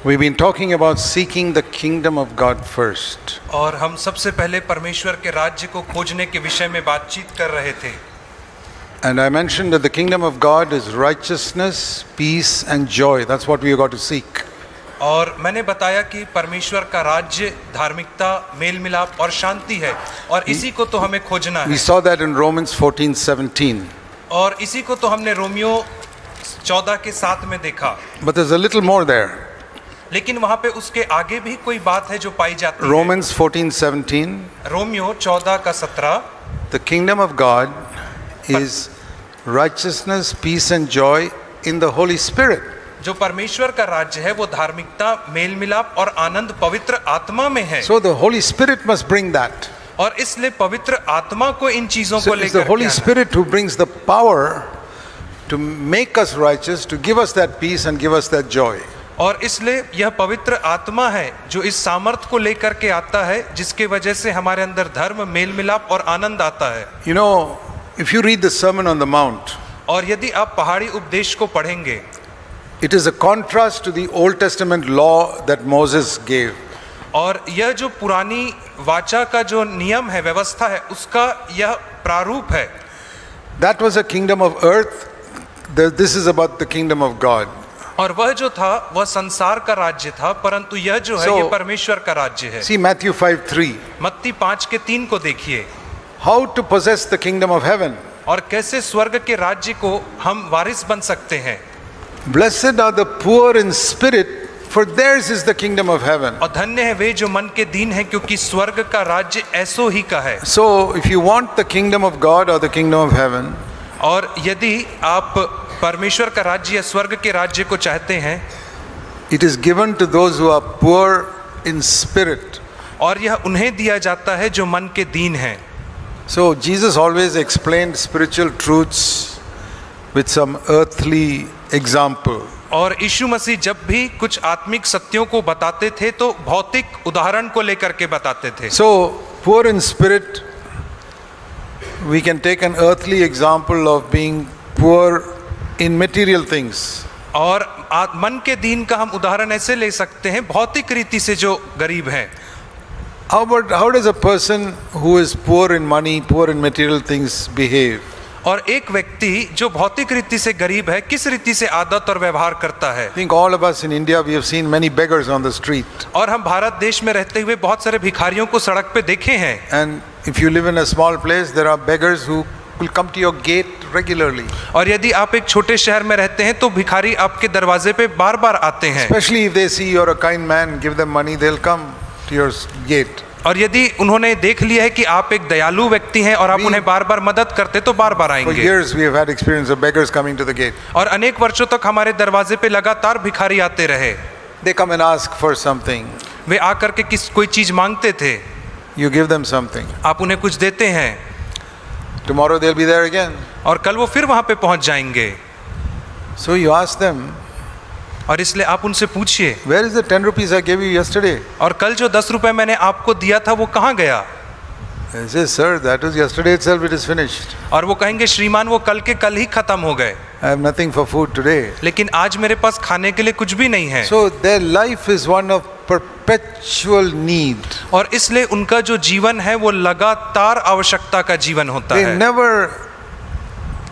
We've been talking about seeking the kingdom of God first. और हम सबसे पहले परमेश्वर के राज्य को खोजने के विषय में बातचीत कर रहे थे। And I mentioned that the kingdom of God is righteousness, peace and joy. That's what we have got to seek. और मैंने बताया कि परमेश्वर का राज्य धार्मिकता, मेल मिलाप और शांति है और इसी को तो हमें खोजना We है। saw that in Romans 14:17. और इसी को तो हमने रोमियो 14 के 7 में देखा। But there's a little more there. लेकिन वहाँ पे उसके आगे भी कोई बात है जो पाई जाती है। Romans 14:17. रोमियो 14 का 17। The kingdom of God is righteousness, peace and joy in the Holy Spirit. जो परमेश्वर का राज्य है वो धार्मिकता, मेल मिलाप और आनंद पवित्र आत्मा में है। So the Holy Spirit must bring that. और इसलिए पवित्र आत्मा को इन चीजों So को it's लेकर the Holy के आना। Spirit who brings the power to make us righteous, to give us that peace and give us that joy. और इसलिए यह पवित्र आत्मा है जो इस सामर्थ को लेकर के आता है जिसके वजह से हमारे अंदर धर्म, मेल मिलाप और आनंद आता है। You know, if you read the Sermon on the Mount, और यदि आप पहाड़ी उपदेश को पढ़ेंगे, it is a contrast to the Old Testament law that Moses gave. और यह जो पुरानी वाचा का जो नियम है, व्यवस्था है, उसका यह प्रारूप है। That was a kingdom of earth. This is about the kingdom of God. और वह जो था वह संसार का राज्य था, परंतु यह जो है So, ये परमेश्वर का राज्य है। See Matthew 5:3. मत्ती 5 के 3 को देखिए। How to possess the kingdom of heaven. और कैसे स्वर्ग के राज्य को हम वारिस बन सकते हैं। Blessed are the poor in spirit, for theirs is the kingdom of heaven. और धन्य है वे जो मन के दीन हैं, क्योंकि स्वर्ग का राज्य ऐसो ही का है। So if you want the kingdom of God or the kingdom of heaven, और यदि आप परमेश्वर का राज्य या स्वर्ग के राज्य को चाहते हैं, it is given to those who are poor in spirit. और यह उन्हें दिया जाता है जो मन के दीन हैं। So Jesus always explained spiritual truths with some earthly example. और यीशु मसीह जब भी कुछ आत्मिक सत्यों को बताते थे तो भौतिक उदाहरण को लेकर के बताते थे। So poor in spirit, we can take an earthly example of being poor in material things. और मन के दीन का हम उदाहरण ऐसे ले सकते हैं भौतिक रीति से जो गरीब हैं। How does a person who is poor in money, poor in material things behave? और एक व्यक्ति जो भौतिक रीति से गरीब है किस रीति से आदत और व्यवहार करता है। I think all of us in India, we have seen many beggars on the street. और हम भारत देश में रहते हुए बहुत सारे भिखारियों को सड़क पे देखे हैं। And if you live in a small place, there are beggars who will come to your gate regularly. और यदि आप एक छोटे शहर में रहते हैं तो भिखारी आपके दरवाजे पे बार बार आते हैं। Especially if they see you're a kind man, give them money, they'll come to your gate. और यदि उन्होंने देख लिया है कि आप एक दयालु व्यक्ति हैं और आप उन्हें बार बार मदद करते तो बार बार For आएंगे। years we have had experience of beggars coming to the gate. और अनेक वर्षों तक हमारे दरवाजे पे लगातार भिखारी आते रहे। They come and ask for something. वे आकर के कोई चीज मांगते थे, You give them something. आप उन्हें कुछ देते हैं Tomorrow they'll be there again. और कल वो फिर वहां पे पहुंच जाएंगे। So you ask them, और इसलिए आप उनसे पूछिए, where is the 10 rupees I gave you yesterday? और कल जो 10 रुपए मैंने आपको दिया था वो कहाँ गया? They say, sir, that was yesterday itself, it is finished. और वो कहेंगे, श्रीमान वो कल के कल ही खत्म हो गए, I have nothing for food today. लेकिन आज मेरे पास खाने के लिए कुछ भी नहीं है। So their life is one of perpetual need. और इसलिए उनका जो जीवन है वो लगातार आवश्यकता का जीवन होता They है। never,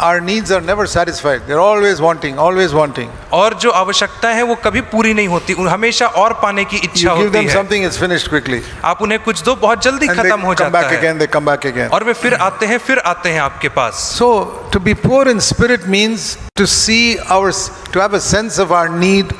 our needs are never satisfied. They're always wanting, always wanting. और जो आवश्यकताएं हैं वो कभी पूरी नहीं होती, हमेशा और पाने की इच्छा You give होती them है। something, it's finished quickly. आप उन्हें कुछ दो, बहुत जल्दी And they खत्म हो come जाता back है। again, they come back again. और वे फिर आते हैं आपके पास। So to be poor in spirit means to see to have a sense of our need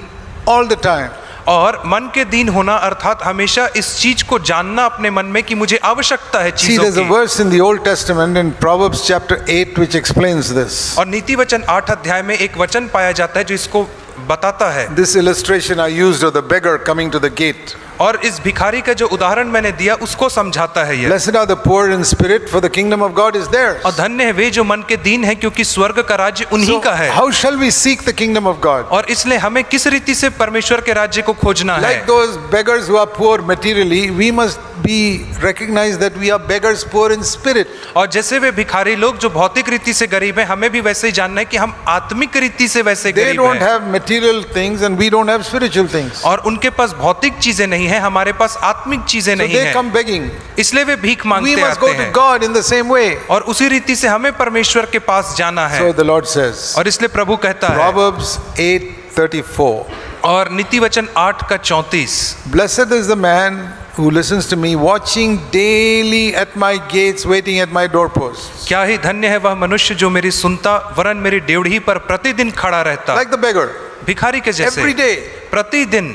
all the time. और मन के दीन होना अर्थात हमेशा इस चीज को जानना अपने मन में कि मुझे आवश्यकता है See, चीजों there's a की। verse in the Old Testament in Proverbs chapter 8 which explains this. और नीति वचन 8 अध्याय में एक वचन पाया जाता है जो इसको बताता है। This illustration I used of the beggar coming to the gate. और इस भिखारी का जो उदाहरण मैंने दिया उसको समझाता है ये। Blessed are the poor in spirit, for the kingdom of God is theirs. और धन्य है वे जो मन के दीन है, क्योंकि स्वर्ग का राज्य उन्हीं का है। How shall we seek the kingdom of God? और इसलिए हमें किस रीति से परमेश्वर के राज्य को खोजना है? Like those beggars who are poor materially, we must be recognized that we are beggars poor in spirit. और जैसे वे भिखारी लोग जो भौतिक रीति से गरीब हैं, हमें भी वैसे ही जानना है कि हम आत्मिक रीति से वैसे They गरीब don't हैं। have material things and we don't have spiritual things. और उनके पास भौतिक चीजें नहीं है, हमारे पास आत्मिक चीजें So नहीं they है, come begging. इसलिए वे भीख We मांगते must go आते to हैं। God in the same way. और उसी रीति से हमें परमेश्वर के पास जाना है। So the Lord says, और इसलिए प्रभु कहता है, Proverbs 8:34. और नीति वचन 8 का 34, Blessed is the man who listens to me, watching daily at my gates, waiting at my doorposts. क्या ही धन्य है वह मनुष्य जो मेरी सुनता, वरन मेरी डेवढ़ी पर प्रतिदिन खड़ा रहता। Like the beggar, भिखारी के जैसे every day. प्रतिदिन।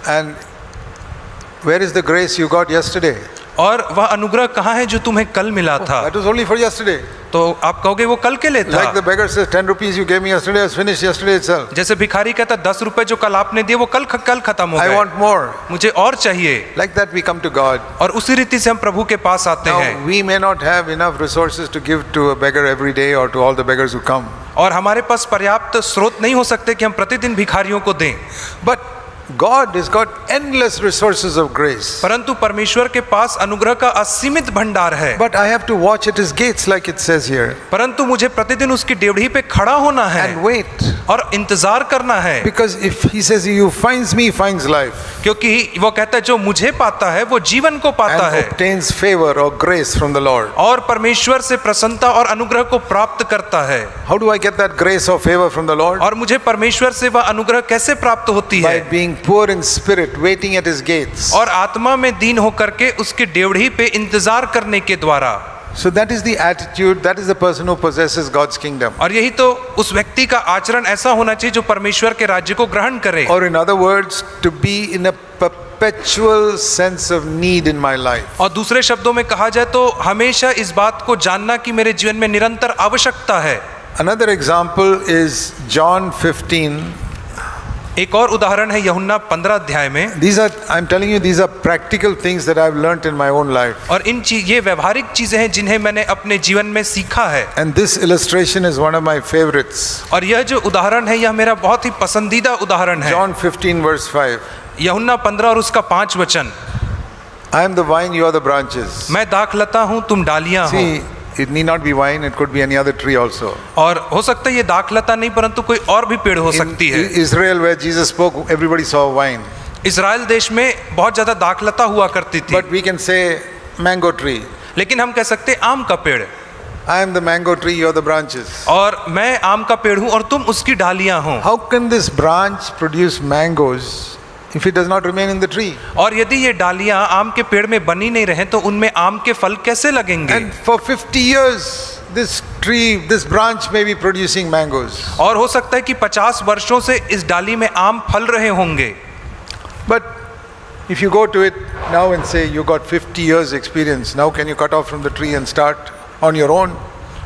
And where is the grace you got yesterday? और वह अनुग्रह कहाँ है जो तुम्हें कल मिला था? That was only for yesterday. तो आप कहोगे वो कल के लिए था। Like the beggar says, 10 rupees you gave me yesterday has finished yesterday itself. जैसे भिखारी कहता 10 रुपए जो कल आपने दिए वो कल खत्म हो I गए, want more. मुझे और चाहिए। Like that we come to God. और उसी रीति से हम प्रभु के पास आते Now हैं। we may not have enough resources to give to a beggar every day or to all the beggars who come. और हमारे पास पर्याप्त स्रोत नहीं हो सकते कि हम प्रतिदिन भिखारियों को दें, But God has got endless resources of grace. परंतु परमेश्वर के पास अनुग्रह का असीमित भंडार है। But I have to watch at his gates like it says here. परंतु मुझे प्रतिदिन उसकी डेवढ़ी पे खड़ा होना है And wait. और इंतजार करना है, Because if he says he finds me, finds life. क्योंकि वो कहता है जो मुझे पाता है वो जीवन को पाता And है obtains favor or grace from the Lord. और परमेश्वर से प्रसन्नता और अनुग्रह को प्राप्त करता है। How do I get that grace or favor from the Lord? और मुझे परमेश्वर से वह अनुग्रह कैसे प्राप्त होती By है? being poor in spirit, waiting at his gates. और आत्मा में दीन होकर के उसकी डेवढ़ी पे इंतजार करने के द्वारा। So that is the attitude, that is the person who possesses God's kingdom. और यही तो उस व्यक्ति का आचरण ऐसा होना चाहिए जो परमेश्वर के राज्य को ग्रहण करे। Or in other words, to be in a perpetual sense of need in my life. और दूसरे शब्दों में कहा जाए तो हमेशा इस बात को जानना कि मेरे जीवन में निरंतर आवश्यकता है। Another example is John 15. एक और उदाहरण है यूहन्ना 15 अध्याय में। I'm telling you, these are practical things that I've learnt in my own life. और ये व्यवहारिक चीजें हैं जिन्हें मैंने अपने जीवन में सीखा है। And this illustration is one of my favorites. और यह जो उदाहरण है यह मेरा बहुत ही पसंदीदा उदाहरण है। John 15 verse 5. यूहन्ना 15 और उसका 5 वचन। I am the vine, you are the branches. मैं दाखलता हूँ, तुम डालियां हो। See, it need not be vine, it could be any other tree also. और हो सकता है ये दाखलता नहीं परंतु कोई और भी पेड़ हो सकती है। In Israel where Jesus spoke, everybody saw vine. Israel देश में बहुत ज्यादा दाखलता हुआ करती थी। But we can say mango tree. लेकिन हम कह सकते हैं आम का पेड़। I am the mango tree, you are the branches. और मैं आम का पेड़ हूँ और तुम उसकी डालियां हो। How can this branch produce mangoes if it does not remain in the tree? और यदि ये डालियां आम के पेड़ में बनी नहीं रहे तो उनमें आम के फल कैसे लगेंगे? And for 50 years this tree, this branch may be producing mangoes. और हो सकता है कि 50 वर्षों से इस डाली में आम फल रहे होंगे। But if you go to it now and say you got 50 years experience, now can you cut off from the tree and start on your own?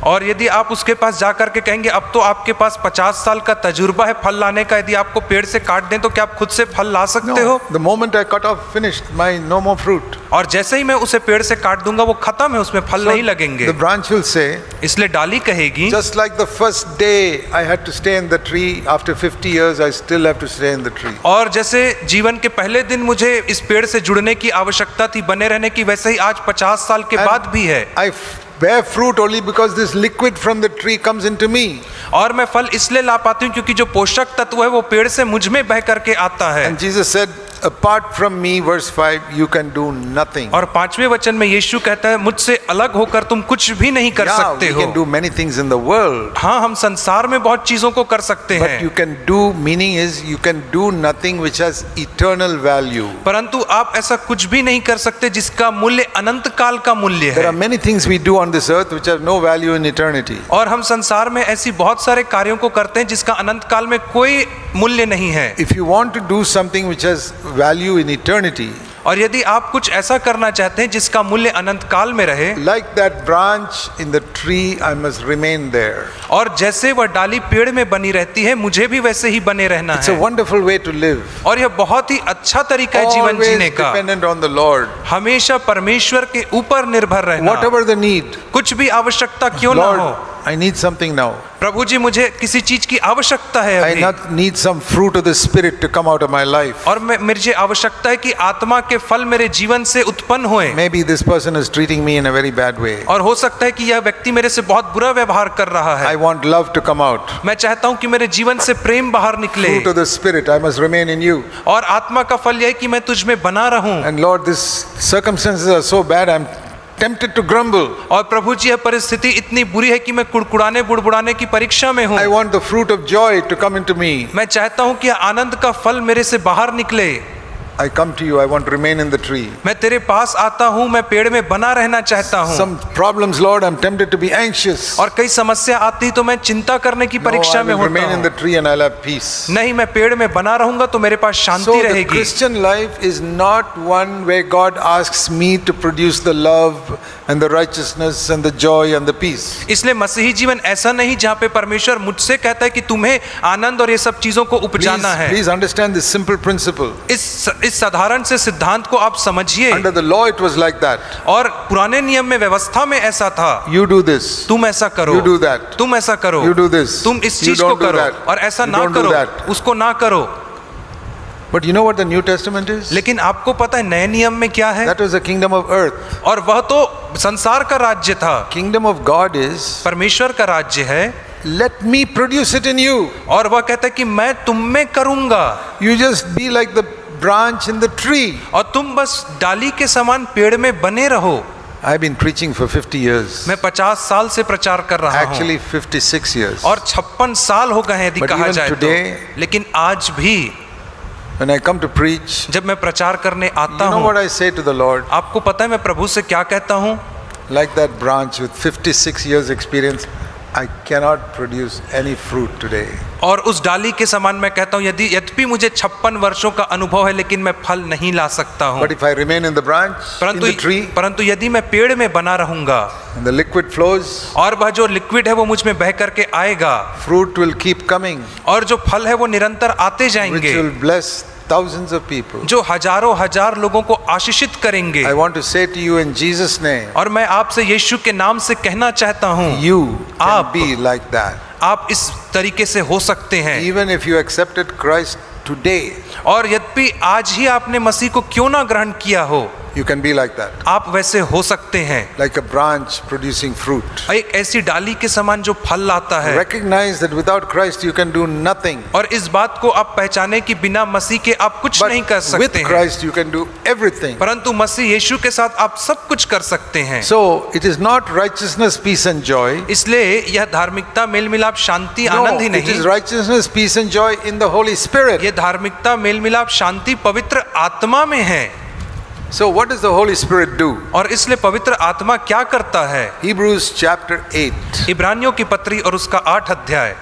और यदि आप उसके पास जाकर के कहेंगे अब तो आपके पास 50 साल का तजुर्बा है फल लाने का, यदि आपको पेड़ से काट दें तो क्या आप खुद से फल ला सकते हो? No, the moment I cut off, finished, no more fruit. और जैसे ही मैं उसे पेड़ से काट दूंगा वो खत्म है, उसमें फल नहीं लगेंगे। The branch will say, इसलिए डाली कहेगी, just like the first day I had to stay in the tree, after 50 years I still have to stay in the tree. और जैसे जीवन के पहले दिन मुझे इस पेड़ से जुड़ने की आवश्यकता थी, बने रहने की, वैसे ही आज 50 साल के बाद भी है। I bear fruit only because this liquid from the tree comes into me. और मैं फल इसलिए ला पाती हूँ क्योंकि जो पोषक तत्व है वो पेड़ से मुझ में बह करके आता है। And Jesus said, apart from me, verse 5, you can do nothing. और 5वें वचन में यीशु कहता है मुझसे अलग होकर तुम कुछ भी नहीं कर सकते we हो। can do many things in the world. हाँ, हम संसार में बहुत चीजों को कर सकते But हैं, you can do, meaning is you can do nothing which has eternal value. परंतु आप ऐसा कुछ भी नहीं कर सकते जिसका मूल्य अनंत काल का मूल्य There है। are many things we do on this earth which have no value in eternity. और हम संसार में ऐसी बहुत सारे कार्यों को करते हैं जिसका अनंत काल में कोई मूल्य नहीं है। If you want to do something which has value in eternity, और यदि आप कुछ ऐसा करना चाहते हैं जिसका मूल्य अनंत काल में रहे, like that branch in the tree, I must remain there. और जैसे वह डाली पेड़ में बनी रहती है मुझे भी वैसे ही बने रहना It's a है। wonderful way to live. और यह बहुत ही अच्छा तरीका है जीवन Always जीने का। dependent on the Lord. हमेशा परमेश्वर के ऊपर निर्भर रहना, Whatever the need. कुछ भी आवश्यकता क्यों ना Lord, हो। I need something now. प्रभु जी मुझे किसी चीज की आवश्यकता है I अभी, not need some fruit of the Spirit to come out of my life. और मुझे आवश्यकता है कि आत्मा के फल मेरे जीवन से उत्पन्न होए। Maybe this person is treating me in a very bad way. और हो सकता है कि यह व्यक्ति मेरे से बहुत बुरा व्यवहार कर रहा है। I want love to come out. मैं चाहता हूं कि मेरे जीवन से प्रेम बाहर निकले, Fruit of the Spirit, I must remain in you. और आत्मा का फल यह है कि मैं तुझ में बना रहूं। And Lord, these circumstances are so bad, I'm tempted to grumble. और प्रभु जी यह परिस्थिति इतनी बुरी है कि मैं कुड़कुड़ाने बुड़बुड़ाने की परीक्षा में हूं। I want the fruit of joy to come into me. मैं चाहता हूं कि आनंद का फल मेरे से बाहर निकले। I come to you, I want to remain in the tree. मैं तेरे पास आता हूं, मैं पेड़ में बना रहना चाहता हूं। Some problems, Lord, I'm tempted to be anxious. और कई समस्या आती तो मैं चिंता करने की No, परीक्षा I में will होता remain in हूं। the tree and I'll have peace. नहीं, मैं पेड़ में बना रहूंगा तो मेरे पास So शांति the रहेगी। Christian life is not one where God asks me to produce the love and the righteousness and the joy and the peace. इसलिए मसीही जीवन ऐसा नहीं जहाँ पे परमेश्वर मुझसे कहता है कि तुम्हें आनंद और ये सब चीजों को उपजाना है। Please understand this simple principle. इस साधारण से सिद्धांत को आप समझिए। Under the law it was like that. और पुराने नियम में व्यवस्था में ऐसा था, You do this. तुम ऐसा करो, You do that. तुम ऐसा करो, You do this. तुम इस You चीज को don't do करो, that. और ऐसा You ना don't do करो, that. उसको ना करो। But you know what the New Testament is? लेकिन आपको पता है नए नियम में क्या है? That was the kingdom of earth. और वह तो संसार का राज्य था। Kingdom of God is, परमेश्वर का राज्य है, let me produce it in you. और वह कहता है कि मैं तुम में करूंगा, You just be like the branch in the tree. और तुम बस डाली के समान पेड़ में बने रहो। I've been preaching for 50 years. मैं 50 साल से प्रचार कर रहा हूँ, Actually 56 years. और 56 साल हो गए हैं यदि But कहा even जाए today, तो। लेकिन आज भी When I come to preach, जब मैं प्रचार करने आता you know हूँ, what I say to the Lord? आपको पता है मैं प्रभु से क्या कहता हूँ? Like that branch with 56 years experience, I cannot produce any fruit today. और उस डाली के समान मैं कहता हूँ यद्यपि मुझे 56 वर्षों का अनुभव है, लेकिन मैं फल नहीं ला सकता हूँ। But if I remain in the branch, in the tree, परंतु यदि मैं पेड़ में बना रहूंगा, and the liquid flows, और वह जो लिक्विड है वो मुझ में बह करके आएगा, fruit will keep coming, और जो फल है वो निरंतर आते which जाएंगे, will bless thousands of people. जो हजारों हजार लोगों को आशीषित करेंगे। I want to say to you in Jesus' name, और मैं आपसे यीशु के नाम से कहना चाहता हूँ, you can आप- be like that. आप इस तरीके से हो सकते हैं। Even if you accepted Christ today, और यद्यपि आज ही आपने मसीह को क्यों ना ग्रहण किया हो, you can be like that. आप वैसे हो सकते हैं, Like a branch producing fruit. एक ऐसी डाली के समान जो फल लाता है। Recognize that without Christ you can do nothing. और इस बात को आप पहचाने कि बिना मसीह के आप कुछ नहीं कर But with सकते हैं, Christ you can do everything. परंतु मसीह यीशु के साथ आप सब कुछ कर सकते हैं। So it is not righteousness, peace and joy. इसलिए यह धार्मिकता, मेल मिलाप, शांति, No, Anand he it is नहीं, righteousness, peace and joy in the Holy Spirit. ये धार्मिकता, मेल मिलाप, शांति पवित्र आत्मा में है। So what does the Holy Spirit do? और इसलिए पवित्र आत्मा क्या करता है? Hebrews chapter 8. इब्रानियों की पत्री और उसका 8 अध्याय।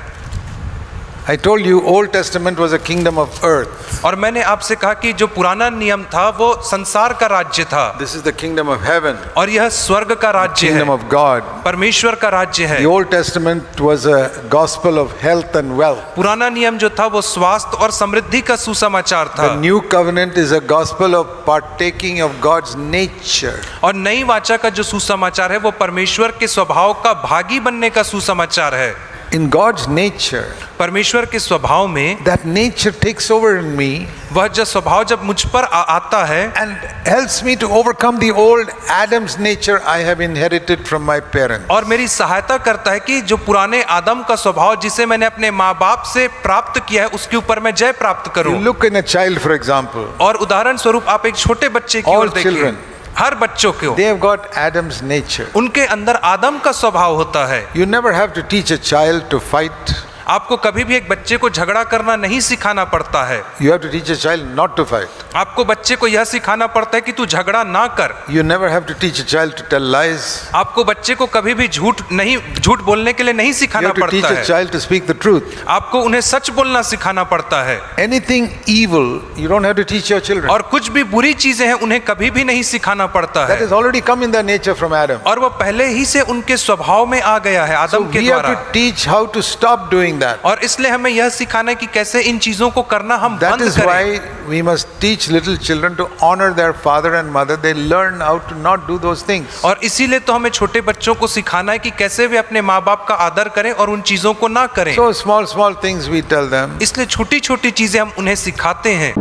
I told you Old Testament was a kingdom of earth. और मैंने आपसे कहा कि जो पुराना नियम था वो संसार का राज्य था, This is the kingdom of heaven, और यह स्वर्ग का राज्य kingdom है, of God. परमेश्वर का राज्य है। The Old Testament was a gospel of health and wealth. पुराना नियम जो था वो स्वास्थ्य और समृद्धि का सुसमाचार था, The new covenant is a gospel of partaking of God's nature. और नई वाचा का जो सुसमाचार है वो परमेश्वर के स्वभाव का भागी बनने का सुसमाचार है। In God's nature, परमेश्वर के स्वभाव में that nature takes over in me वह जो स्वभाव जब मुझ पर आता है and helps me to overcome the old Adam's nature I have inherited from my parents. और मेरी सहायता करता है कि जो पुराने आदम का स्वभाव जिसे मैंने अपने माँ बाप से प्राप्त किया है उसके ऊपर मैं जय प्राप्त करूं। You look in a child, for example, और उदाहरण स्वरूप आप एक छोटे बच्चे की All ओर देखिए, children. हर बच्चों को they have got Adam's nature. उनके अंदर आदम का स्वभाव होता है। You never have to teach a child to fight. आपको कभी भी एक बच्चे को झगड़ा करना नहीं सिखाना पड़ता है, You have to teach a child not to fight. आपको बच्चे को यह सिखाना पड़ता है कि तू झगड़ा ना कर। You never have to teach a child to tell lies. आपको बच्चे को कभी भी झूठ बोलने के लिए नहीं You सिखाना have to teach पड़ता a है, child to speak the truth. आपको उन्हें सच बोलना सिखाना पड़ता है। Anything evil, you don't have to teach your children. और कुछ भी बुरी चीजें हैं उन्हें कभी भी नहीं सिखाना पड़ता That है, has already come in their nature from Adam. और वह पहले ही से उनके स्वभाव में आ गया है So आदम के we have द्वारा। to teach how to stop doing that. और इसलिए हमें यह सिखाना है कि कैसे इन चीजों को करना हम That बंद is करें। why we must teach little children to honor their father and mother. They learn how to not do those things. और इसीलिए तो हमें छोटे बच्चों को सिखाना है कि कैसे वे अपने माँ बाप का आदर करें और उन चीजों को ना करें। So small things we tell them. इसलिए छोटी छोटी चीजें हम उन्हें सिखाते हैं।